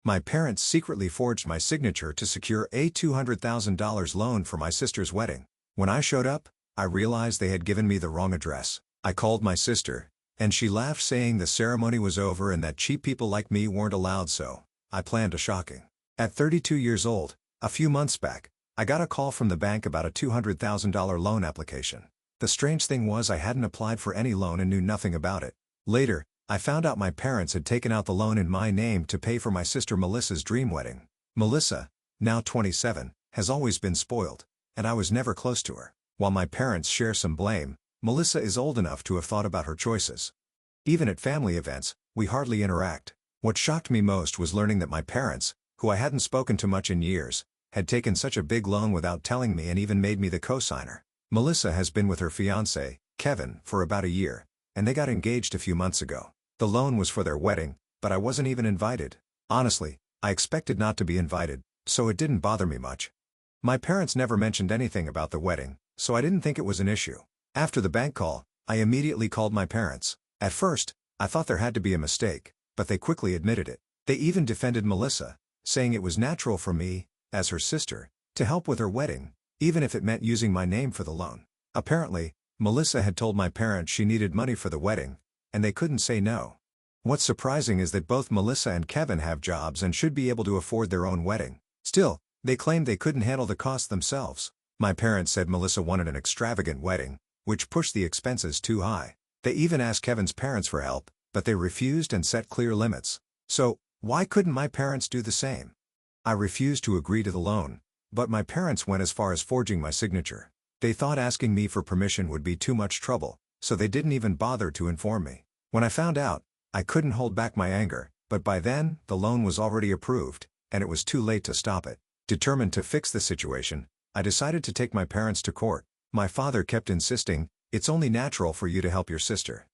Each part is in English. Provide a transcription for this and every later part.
My parents secretly forged my signature to secure a $200,000 loan for my sister's wedding. When I showed up, I realized they had given me the wrong address. I called my sister, and she laughed, saying the ceremony was over and that cheap people like me weren't allowed, so I planned a shocking. At 32 years old, a few months back, I got a call from the bank about a $200,000 loan application. The strange thing was I hadn't applied for any loan and knew nothing about it. Later, I found out my parents had taken out the loan in my name to pay for my sister Melissa's dream wedding. Melissa, now 27, has always been spoiled, and I was never close to her. While my parents share some blame, Melissa is old enough to have thought about her choices. Even at family events, we hardly interact. What shocked me most was learning that my parents, who I hadn't spoken to much in years, had taken such a big loan without telling me and even made me the co-signer. Melissa has been with her fiancé, Kevin, for about a year, and they got engaged a few months ago. The loan was for their wedding, but I wasn't even invited. Honestly, I expected not to be invited, so it didn't bother me much. My parents never mentioned anything about the wedding, so I didn't think it was an issue. After the bank call, I immediately called my parents. At first, I thought there had to be a mistake, but they quickly admitted it. They even defended Melissa, saying it was natural for me, as her sister, to help with her wedding, even if it meant using my name for the loan. Apparently, Melissa had told my parents she needed money for the wedding, and they couldn't say no. What's surprising is that both Melissa and Kevin have jobs and should be able to afford their own wedding. Still, they claimed they couldn't handle the cost themselves. My parents said Melissa wanted an extravagant wedding, which pushed the expenses too high. They even asked Kevin's parents for help, but they refused and set clear limits. So, why couldn't my parents do the same? I refused to agree to the loan, but my parents went as far as forging my signature. They thought asking me for permission would be too much trouble, so they didn't even bother to inform me. When I found out, I couldn't hold back my anger, but by then, the loan was already approved, and it was too late to stop it. Determined to fix the situation, I decided to take my parents to court. My father kept insisting, "It's only natural for you to help your sister.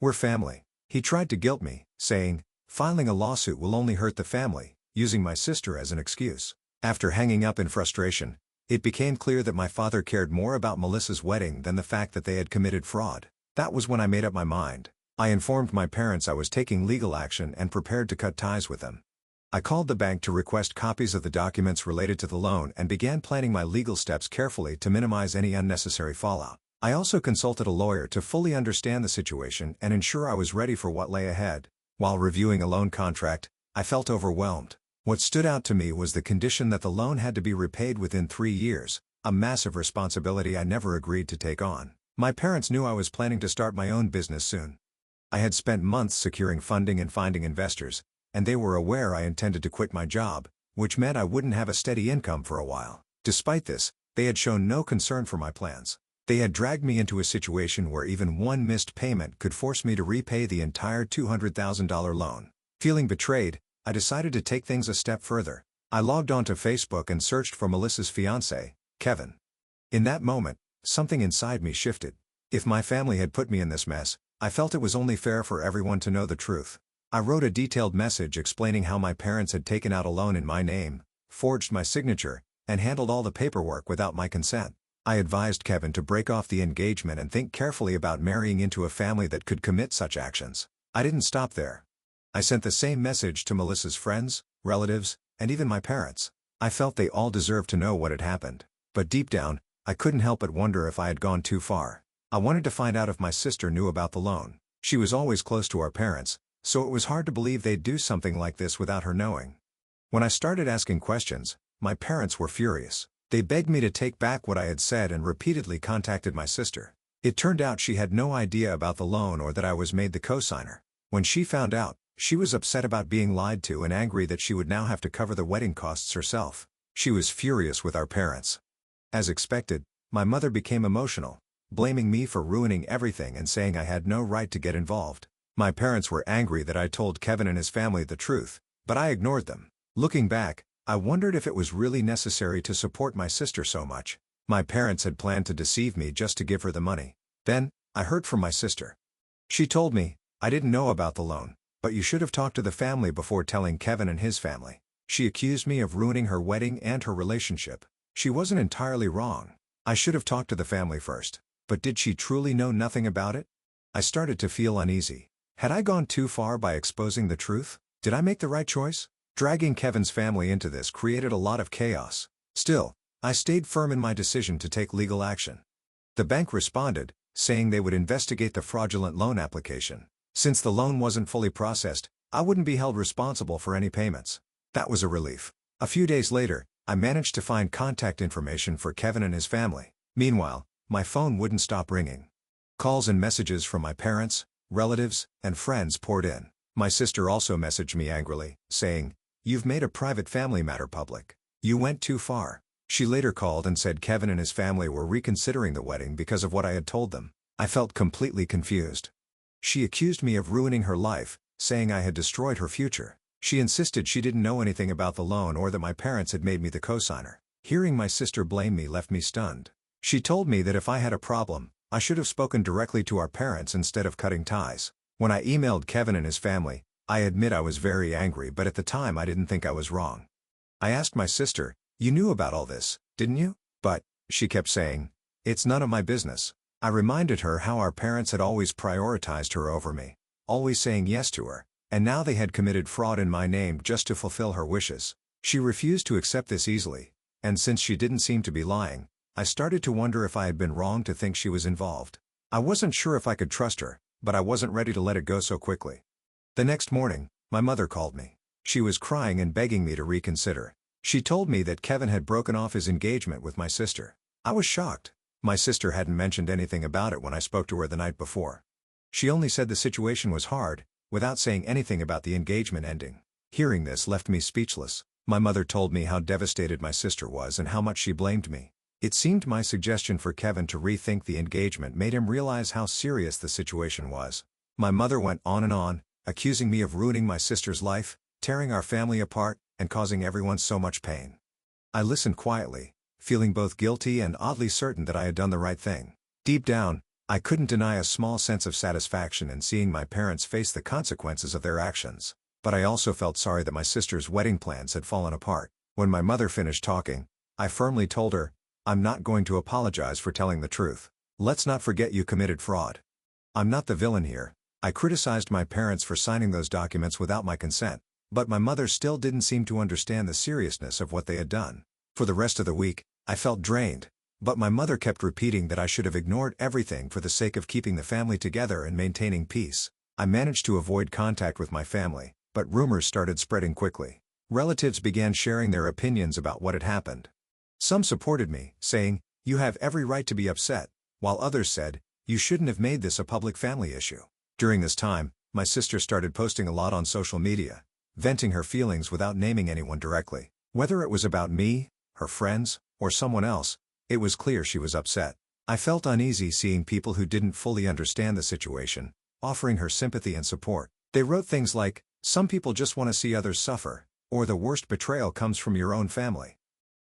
We're family." He tried to guilt me, saying, "Filing a lawsuit will only hurt the family," using my sister as an excuse. After hanging up in frustration, it became clear that my father cared more about Melissa's wedding than the fact that they had committed fraud. That was when I made up my mind. I informed my parents I was taking legal action and prepared to cut ties with them. I called the bank to request copies of the documents related to the loan and began planning my legal steps carefully to minimize any unnecessary fallout. I also consulted a lawyer to fully understand the situation and ensure I was ready for what lay ahead. While reviewing a loan contract, I felt overwhelmed. What stood out to me was the condition that the loan had to be repaid within 3 years, a massive responsibility I never agreed to take on. My parents knew I was planning to start my own business soon. I had spent months securing funding and finding investors, and they were aware I intended to quit my job, which meant I wouldn't have a steady income for a while. Despite this, they had shown no concern for my plans. They had dragged me into a situation where even one missed payment could force me to repay the entire $200,000 loan. Feeling betrayed, I decided to take things a step further. I logged onto Facebook and searched for Melissa's fiancé, Kevin. In that moment, something inside me shifted. If my family had put me in this mess, I felt it was only fair for everyone to know the truth. I wrote a detailed message explaining how my parents had taken out a loan in my name, forged my signature, and handled all the paperwork without my consent. I advised Kevin to break off the engagement and think carefully about marrying into a family that could commit such actions. I didn't stop there. I sent the same message to Melissa's friends, relatives, and even my parents. I felt they all deserved to know what had happened. But deep down, I couldn't help but wonder if I had gone too far. I wanted to find out if my sister knew about the loan. She was always close to our parents, so it was hard to believe they'd do something like this without her knowing. When I started asking questions, my parents were furious. They begged me to take back what I had said and repeatedly contacted my sister. It turned out she had no idea about the loan or that I was made the co-signer. When she found out, she was upset about being lied to and angry that she would now have to cover the wedding costs herself. She was furious with our parents. As expected, my mother became emotional, blaming me for ruining everything and saying I had no right to get involved. My parents were angry that I told Kevin and his family the truth, but I ignored them. Looking back, I wondered if it was really necessary to support my sister so much. My parents had planned to deceive me just to give her the money. Then, I heard from my sister. She told me, "I didn't know about the loan, but you should have talked to the family before telling Kevin and his family." She accused me of ruining her wedding and her relationship. She wasn't entirely wrong. I should have talked to the family first. But did she truly know nothing about it? I started to feel uneasy. Had I gone too far by exposing the truth? Did I make the right choice? Dragging Kevin's family into this created a lot of chaos. Still, I stayed firm in my decision to take legal action. The bank responded, saying they would investigate the fraudulent loan application. Since the loan wasn't fully processed, I wouldn't be held responsible for any payments. That was a relief. A few days later, I managed to find contact information for Kevin and his family. Meanwhile, my phone wouldn't stop ringing. Calls and messages from my parents, relatives, and friends poured in. My sister also messaged me angrily, saying, "You've made a private family matter public. You went too far." She later called and said Kevin and his family were reconsidering the wedding because of what I had told them. I felt completely confused. She accused me of ruining her life, saying I had destroyed her future. She insisted she didn't know anything about the loan or that my parents had made me the cosigner. Hearing my sister blame me left me stunned. She told me that if I had a problem, I should have spoken directly to our parents instead of cutting ties. When I emailed Kevin and his family, I admit I was very angry, but at the time I didn't think I was wrong. I asked my sister, "You knew about all this, didn't you?" But, she kept saying, "It's none of my business." I reminded her how our parents had always prioritized her over me, always saying yes to her, and now they had committed fraud in my name just to fulfill her wishes. She refused to accept this easily, and since she didn't seem to be lying, I started to wonder if I had been wrong to think she was involved. I wasn't sure if I could trust her, but I wasn't ready to let it go so quickly. The next morning, my mother called me. She was crying and begging me to reconsider. She told me that Kevin had broken off his engagement with my sister. I was shocked. My sister hadn't mentioned anything about it when I spoke to her the night before. She only said the situation was hard, without saying anything about the engagement ending. Hearing this left me speechless. My mother told me how devastated my sister was and how much she blamed me. It seemed my suggestion for Kevin to rethink the engagement made him realize how serious the situation was. My mother went on and on, accusing me of ruining my sister's life, tearing our family apart, and causing everyone so much pain. I listened quietly, feeling both guilty and oddly certain that I had done the right thing. Deep down, I couldn't deny a small sense of satisfaction in seeing my parents face the consequences of their actions. But I also felt sorry that my sister's wedding plans had fallen apart. When my mother finished talking, I firmly told her, "I'm not going to apologize for telling the truth. Let's not forget you committed fraud. I'm not the villain here." I criticized my parents for signing those documents without my consent, but my mother still didn't seem to understand the seriousness of what they had done. For the rest of the week, I felt drained, but my mother kept repeating that I should have ignored everything for the sake of keeping the family together and maintaining peace. I managed to avoid contact with my family, but rumors started spreading quickly. Relatives began sharing their opinions about what had happened. Some supported me, saying, "You have every right to be upset," while others said, "You shouldn't have made this a public family issue." During this time, my sister started posting a lot on social media, venting her feelings without naming anyone directly. Whether it was about me, her friends, or someone else, it was clear she was upset. I felt uneasy seeing people who didn't fully understand the situation, offering her sympathy and support. They wrote things like, "Some people just want to see others suffer," or "The worst betrayal comes from your own family."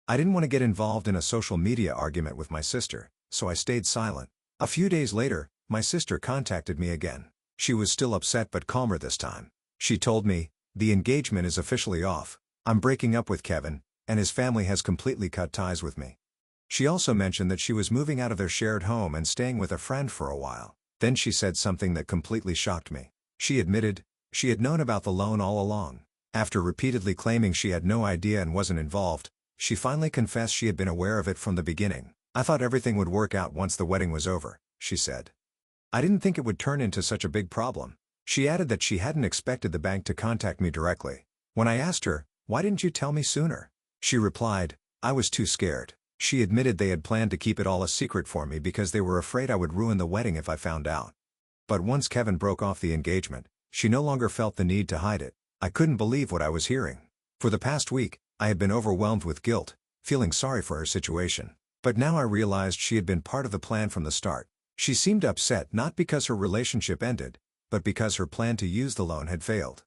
I didn't want to get involved in a social media argument with my sister, so I stayed silent. A few days later, my sister contacted me again. She was still upset but calmer this time. She told me, "The engagement is officially off. I'm breaking up with Kevin, and his family has completely cut ties with me." She also mentioned that she was moving out of their shared home and staying with a friend for a while. Then she said something that completely shocked me. She admitted she had known about the loan all along. After repeatedly claiming she had no idea and wasn't involved, she finally confessed she had been aware of it from the beginning. "I thought everything would work out once the wedding was over," she said. "I didn't think it would turn into such a big problem." She added that she hadn't expected the bank to contact me directly. When I asked her, "Why didn't you tell me sooner?" she replied, "I was too scared." She admitted they had planned to keep it all a secret for me because they were afraid I would ruin the wedding if I found out. But once Kevin broke off the engagement, she no longer felt the need to hide it. I couldn't believe what I was hearing. For the past week, I had been overwhelmed with guilt, feeling sorry for her situation. But now I realized she had been part of the plan from the start. She seemed upset not because her relationship ended, but because her plan to use the loan had failed.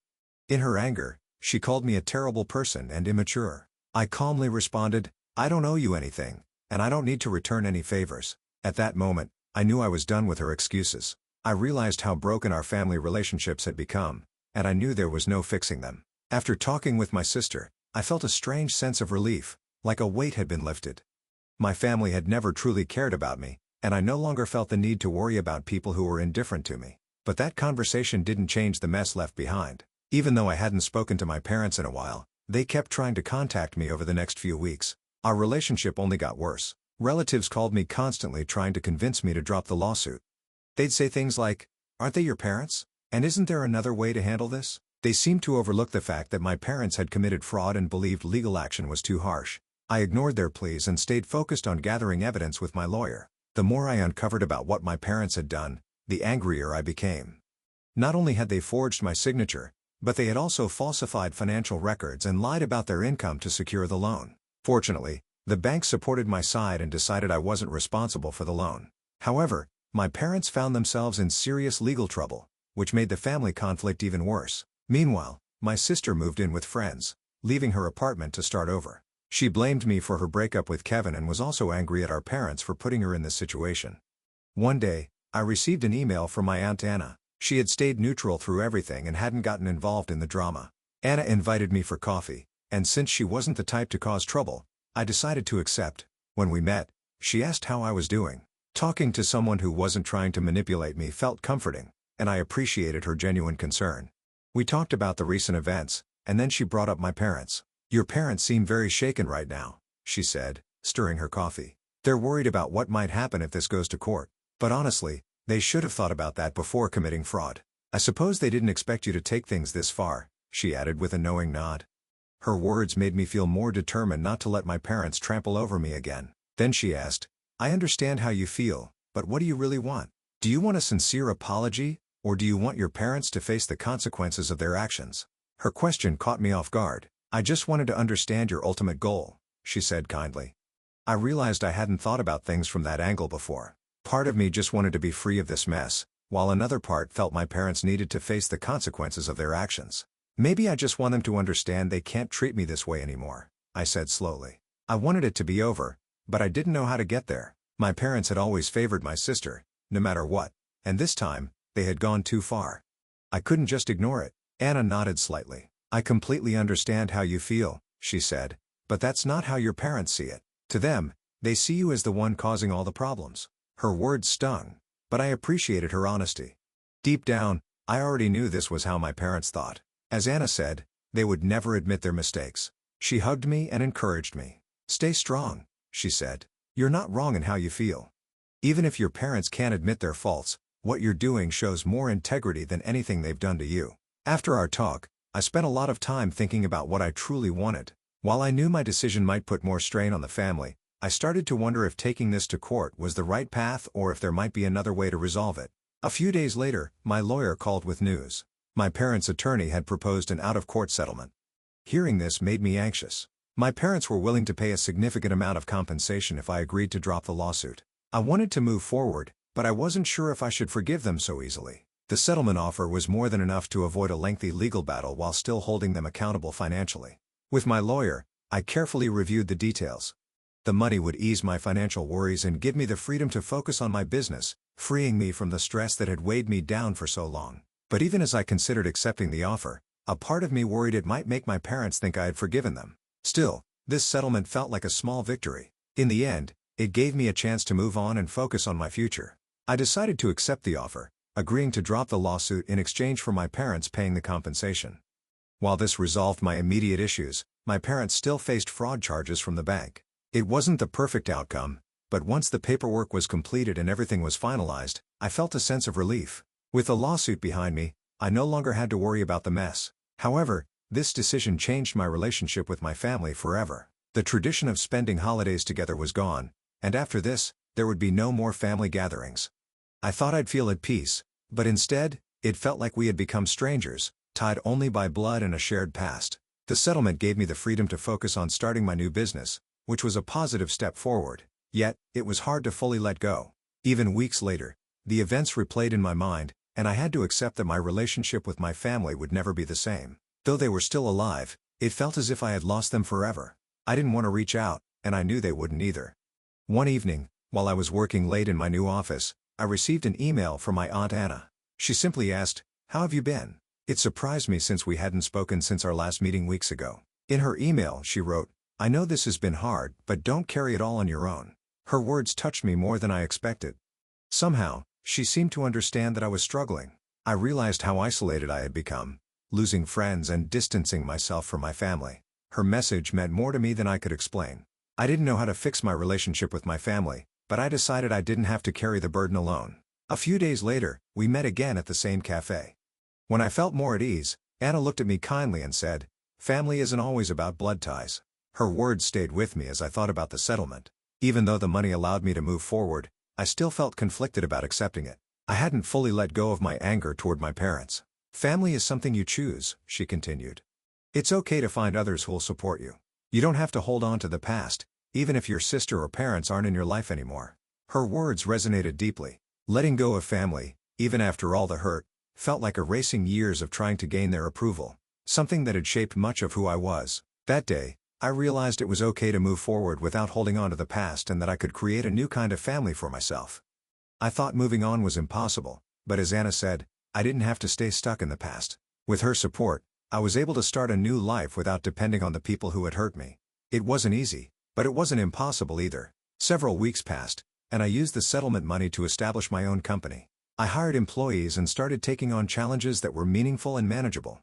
In her anger, she called me a terrible person and immature. I calmly responded, "I don't owe you anything, and I don't need to return any favors." At that moment, I knew I was done with her excuses. I realized how broken our family relationships had become, and I knew there was no fixing them. After talking with my sister, I felt a strange sense of relief, like a weight had been lifted. My family had never truly cared about me, and I no longer felt the need to worry about people who were indifferent to me. But that conversation didn't change the mess left behind. Even though I hadn't spoken to my parents in a while, They kept trying to contact me over the next few weeks. Our relationship only got worse. Relatives called me constantly trying to convince me to drop the lawsuit. They'd say things like, "Aren't they your parents? And isn't there another way to handle this?" They seemed to overlook the fact that my parents had committed fraud and believed legal action was too harsh. I ignored their pleas and stayed focused on gathering evidence with my lawyer. The more I uncovered about what my parents had done, the angrier I became. Not only had they forged my signature, but they had also falsified financial records and lied about their income to secure the loan. Fortunately, the bank supported my side and decided I wasn't responsible for the loan. However, my parents found themselves in serious legal trouble, which made the family conflict even worse. Meanwhile, my sister moved in with friends, leaving her apartment to start over. She blamed me for her breakup with Kevin and was also angry at our parents for putting her in this situation. One day, I received an email from my Aunt Anna. She had stayed neutral through everything and hadn't gotten involved in the drama. Anna invited me for coffee, and since she wasn't the type to cause trouble, I decided to accept. When we met, she asked how I was doing. Talking to someone who wasn't trying to manipulate me felt comforting, and I appreciated her genuine concern. We talked about the recent events, and then she brought up my parents. "Your parents seem very shaken right now," she said, stirring her coffee. "They're worried about what might happen if this goes to court. But honestly, they should have thought about that before committing fraud. I suppose they didn't expect you to take things this far," she added with a knowing nod. Her words made me feel more determined not to let my parents trample over me again. Then she asked, "I understand how you feel, but what do you really want? Do you want a sincere apology, or do you want your parents to face the consequences of their actions?" Her question caught me off guard. "I just wanted to understand your ultimate goal," she said kindly. I realized I hadn't thought about things from that angle before. Part of me just wanted to be free of this mess, while another part felt my parents needed to face the consequences of their actions. "Maybe I just want them to understand they can't treat me this way anymore," I said slowly. I wanted it to be over, but I didn't know how to get there. My parents had always favored my sister, no matter what, and this time, they had gone too far. I couldn't just ignore it. Anna nodded slightly. "I completely understand how you feel," she said, "but that's not how your parents see it. To them, they see you as the one causing all the problems." Her words stung, but I appreciated her honesty. Deep down, I already knew this was how my parents thought. As Anna said, they would never admit their mistakes. She hugged me and encouraged me. "Stay strong," she said. "You're not wrong in how you feel. Even if your parents can't admit their faults, what you're doing shows more integrity than anything they've done to you." After our talk, I spent a lot of time thinking about what I truly wanted. While I knew my decision might put more strain on the family, I started to wonder if taking this to court was the right path or if there might be another way to resolve it. A few days later, my lawyer called with news. My parents' attorney had proposed an out-of-court settlement. Hearing this made me anxious. My parents were willing to pay a significant amount of compensation if I agreed to drop the lawsuit. I wanted to move forward, but I wasn't sure if I should forgive them so easily. The settlement offer was more than enough to avoid a lengthy legal battle while still holding them accountable financially. With my lawyer, I carefully reviewed the details. The money would ease my financial worries and give me the freedom to focus on my business, freeing me from the stress that had weighed me down for so long. But even as I considered accepting the offer, a part of me worried it might make my parents think I had forgiven them. Still, this settlement felt like a small victory. In the end, it gave me a chance to move on and focus on my future. I decided to accept the offer, agreeing to drop the lawsuit in exchange for my parents paying the compensation. While this resolved my immediate issues, my parents still faced fraud charges from the bank. It wasn't the perfect outcome, but once the paperwork was completed and everything was finalized, I felt a sense of relief. With the lawsuit behind me, I no longer had to worry about the mess. However, this decision changed my relationship with my family forever. The tradition of spending holidays together was gone, and after this, there would be no more family gatherings. I thought I'd feel at peace, but instead, it felt like we had become strangers, tied only by blood and a shared past. The settlement gave me the freedom to focus on starting my new business, which was a positive step forward. Yet, it was hard to fully let go. Even weeks later, the events replayed in my mind, and I had to accept that my relationship with my family would never be the same. Though they were still alive, it felt as if I had lost them forever. I didn't want to reach out, and I knew they wouldn't either. One evening, while I was working late in my new office, I received an email from my Aunt Anna. She simply asked, "How have you been?" It surprised me since we hadn't spoken since our last meeting weeks ago. In her email, she wrote, "I know this has been hard, but don't carry it all on your own." Her words touched me more than I expected. Somehow, she seemed to understand that I was struggling. I realized how isolated I had become, losing friends and distancing myself from my family. Her message meant more to me than I could explain. I didn't know how to fix my relationship with my family, but I decided I didn't have to carry the burden alone. A few days later, we met again at the same cafe. When I felt more at ease, Anna looked at me kindly and said, "Family isn't always about blood ties." Her words stayed with me as I thought about the settlement. Even though the money allowed me to move forward, I still felt conflicted about accepting it. I hadn't fully let go of my anger toward my parents. "Family is something you choose," she continued. "It's okay to find others who'll support you. You don't have to hold on to the past, even if your sister or parents aren't in your life anymore." Her words resonated deeply. Letting go of family, even after all the hurt, felt like erasing years of trying to gain their approval, something that had shaped much of who I was. That day, I realized it was okay to move forward without holding on to the past and that I could create a new kind of family for myself. I thought moving on was impossible, but as Anna said, I didn't have to stay stuck in the past. With her support, I was able to start a new life without depending on the people who had hurt me. It wasn't easy, but it wasn't impossible either. Several weeks passed, and I used the settlement money to establish my own company. I hired employees and started taking on challenges that were meaningful and manageable.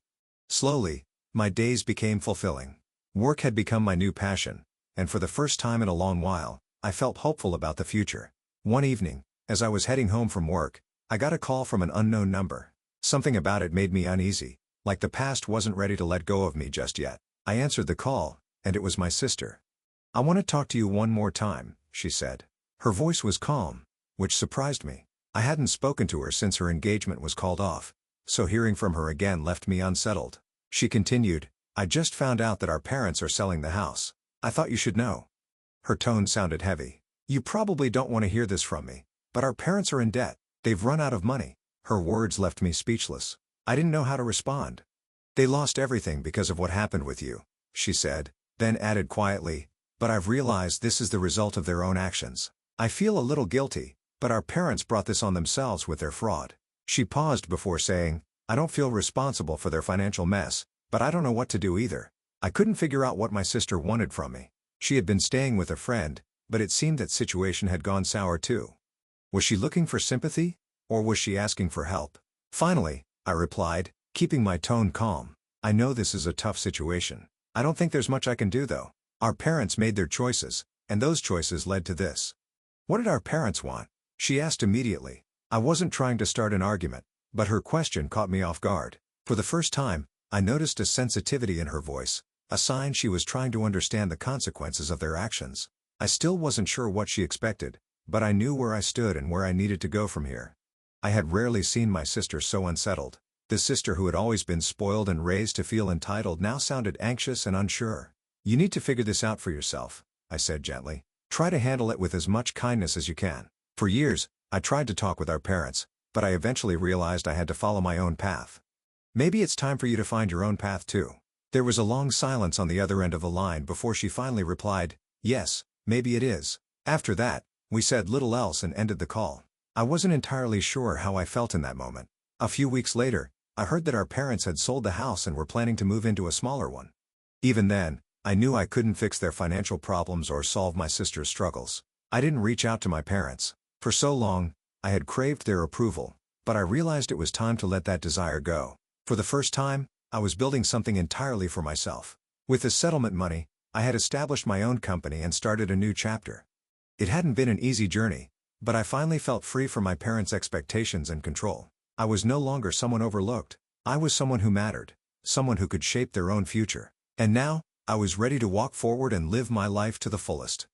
Slowly, my days became fulfilling. Work had become my new passion, and for the first time in a long while, I felt hopeful about the future. One evening, as I was heading home from work, I got a call from an unknown number. Something about it made me uneasy, like the past wasn't ready to let go of me just yet. I answered the call, and it was my sister. "I want to talk to you one more time," she said. Her voice was calm, which surprised me. I hadn't spoken to her since her engagement was called off, so hearing from her again left me unsettled. She continued, "I just found out that our parents are selling the house. I thought you should know." Her tone sounded heavy. "You probably don't want to hear this from me, but our parents are in debt. They've run out of money." Her words left me speechless. I didn't know how to respond. "They lost everything because of what happened with you," she said, then added quietly, "but I've realized this is the result of their own actions. I feel a little guilty, but our parents brought this on themselves with their fraud." She paused before saying, "I don't feel responsible for their financial mess, but I don't know what to do either." I couldn't figure out what my sister wanted from me. She had been staying with a friend, but it seemed that situation had gone sour too. Was she looking for sympathy, or was she asking for help? Finally, I replied, keeping my tone calm, "I know this is a tough situation. I don't think there's much I can do though. Our parents made their choices, and those choices led to this." "What did our parents want?" she asked immediately. I wasn't trying to start an argument, but her question caught me off guard. For the first time, I noticed a sensitivity in her voice, a sign she was trying to understand the consequences of their actions. I still wasn't sure what she expected, but I knew where I stood and where I needed to go from here. I had rarely seen my sister so unsettled. The sister who had always been spoiled and raised to feel entitled now sounded anxious and unsure. "You need to figure this out for yourself," I said gently. "Try to handle it with as much kindness as you can." For years, I tried to talk with our parents, but I eventually realized I had to follow my own path. "Maybe it's time for you to find your own path too." There was a long silence on the other end of the line before she finally replied, "Yes, maybe it is." After that, we said little else and ended the call. I wasn't entirely sure how I felt in that moment. A few weeks later, I heard that our parents had sold the house and were planning to move into a smaller one. Even then, I knew I couldn't fix their financial problems or solve my sister's struggles. I didn't reach out to my parents. For so long, I had craved their approval, but I realized it was time to let that desire go. For the first time, I was building something entirely for myself. With the settlement money, I had established my own company and started a new chapter. It hadn't been an easy journey, but I finally felt free from my parents' expectations and control. I was no longer someone overlooked. I was someone who mattered, someone who could shape their own future. And now, I was ready to walk forward and live my life to the fullest.